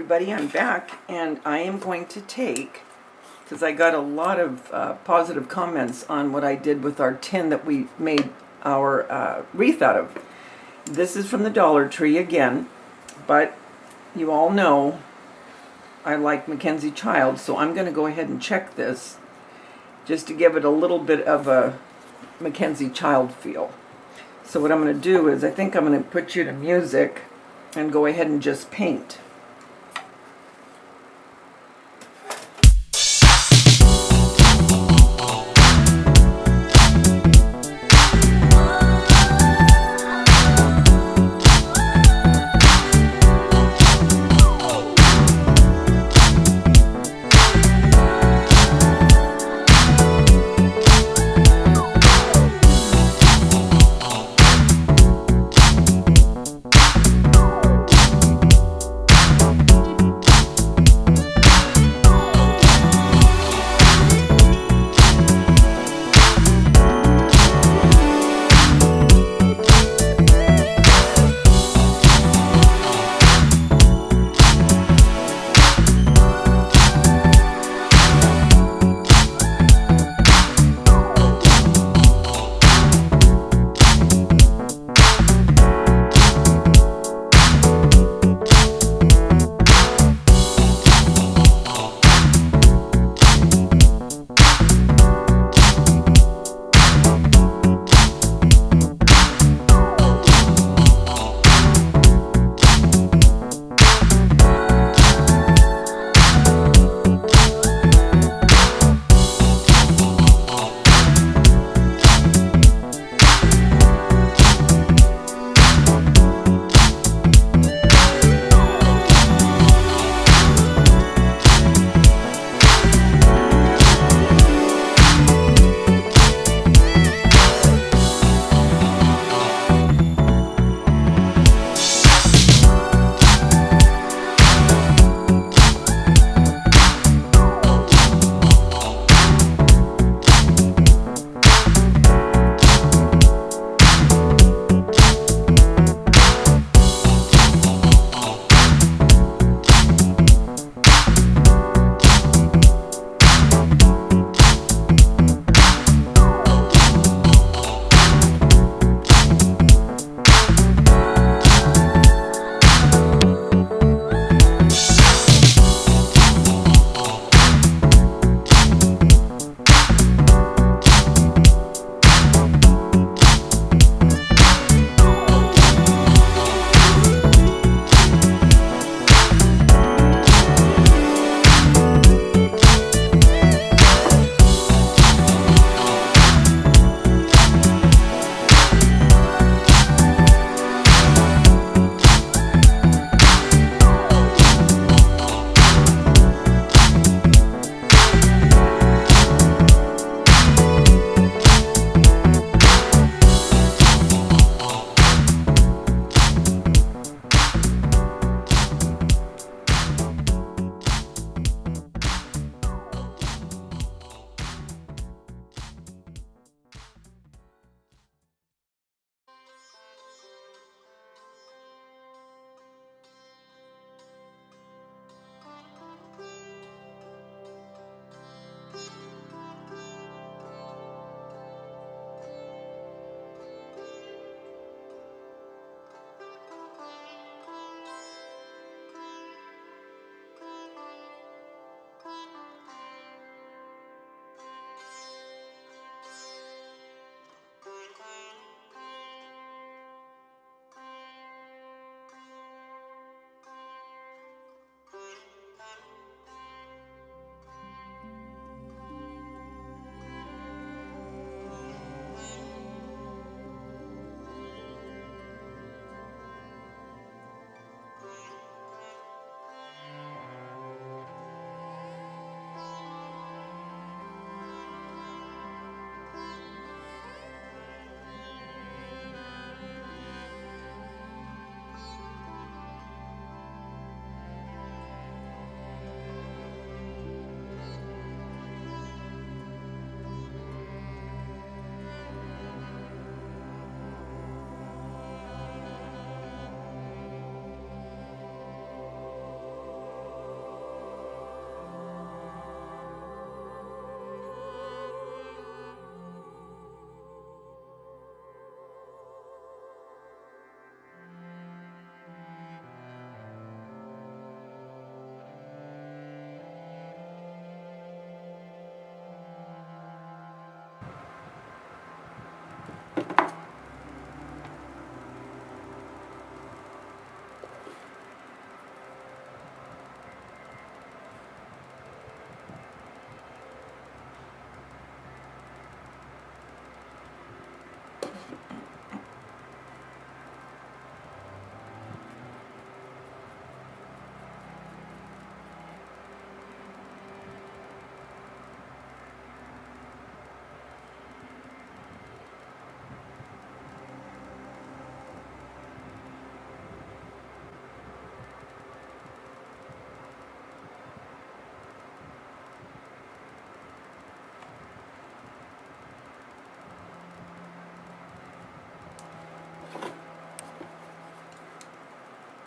everybody, I'm back, and I am going to take, because I got a lot of positive comments on what I did with our tin that we made our wreath out of. This is from the Dollar Tree again, but you all know I like Mackenzie Child, so I'm going to go ahead and check this just to give it a little bit of a Mackenzie Child feel. So what I'm going to do is I think I'm going to put you to music and go ahead and just paint.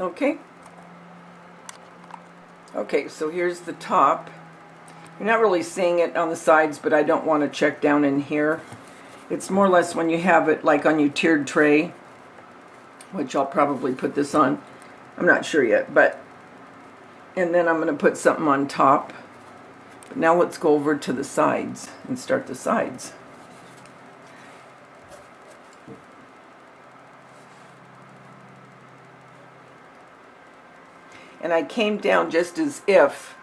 Okay. Okay, so here's the top. You're not really seeing it on the sides, but I don't want to check down in here. It's more or less when you have it like on your tiered tray, which I'll probably put this on. I'm not sure yet, but, and then I'm going to put something on top. But now let's go over to the sides and start the sides. And I came down just as if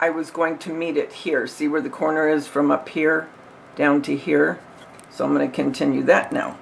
I was going to meet it here. See where the corner is from up here down to here? So I'm going to continue that now.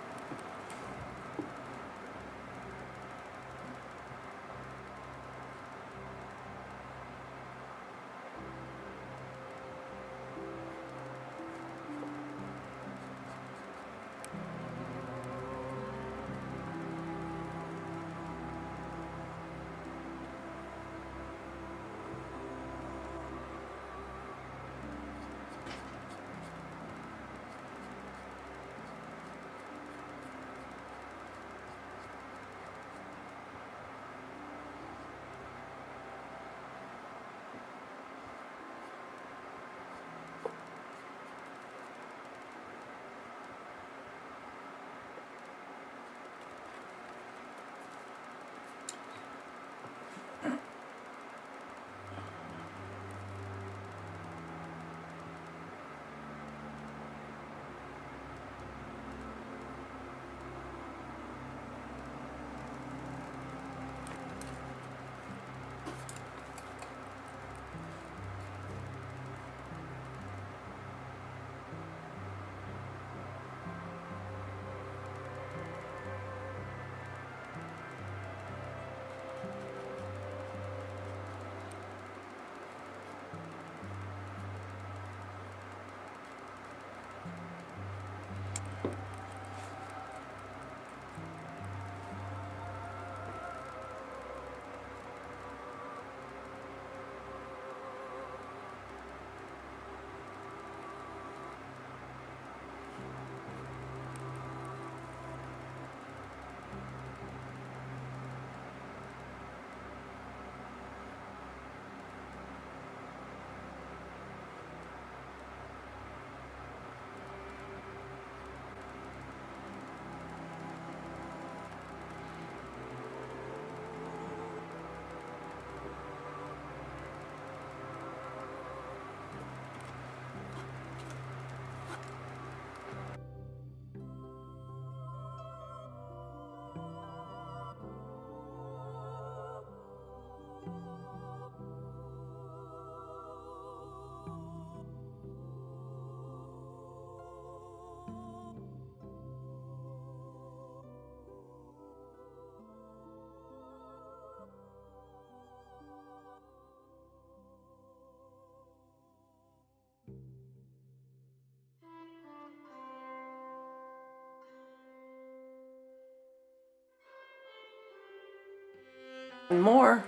And more.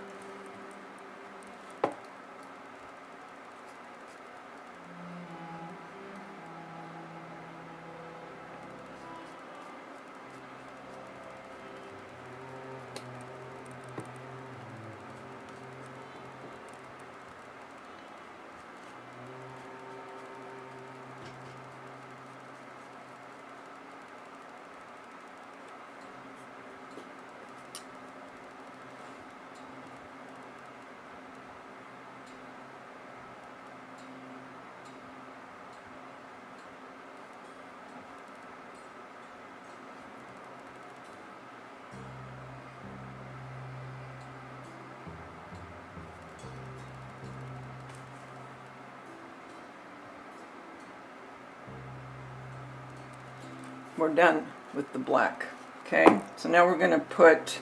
We're done with the black. Okay, so now we're going to put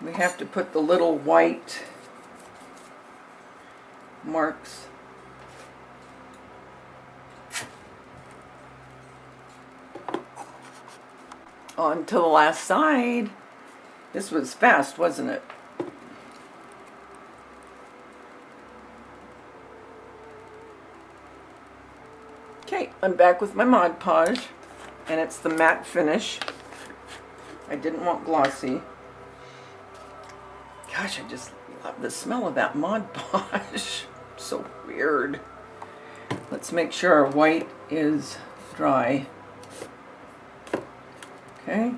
we have to put the little white marks onto the last side. This was fast, wasn't it? Okay, I'm back with my Mod Podge, and it's the matte finish. I didn't want glossy. Gosh, I just love the smell of that Mod Podge. So weird. Let's make sure our white is dry. Okay.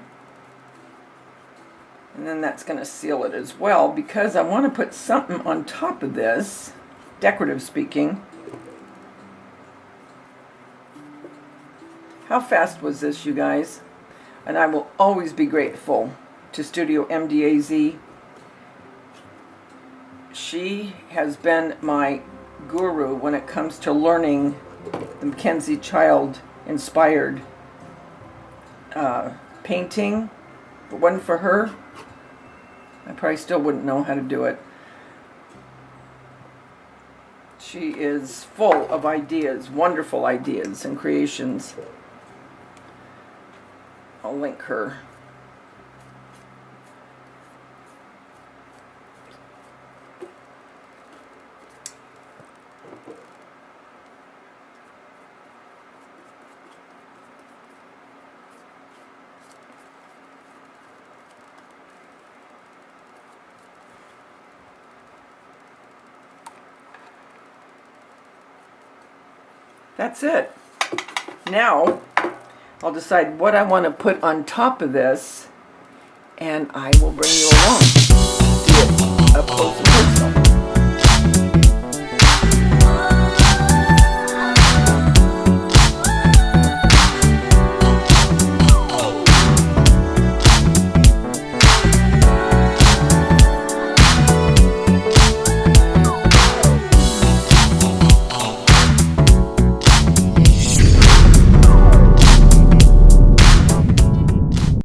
And then that's going to seal it as well, because I want to put something on top of this, decorative speaking. How fast was this, you guys? And I will always be grateful to Studio MDAZ. She has been my guru when it comes to learning the Mackenzie child inspired painting. If it wasn't for her, I probably still wouldn't know how to do it. She is full of ideas, wonderful ideas and creations. I'll link her. That's it. Now, I'll decide what I want to put on top of this, and I will bring you along to do it up close and personal.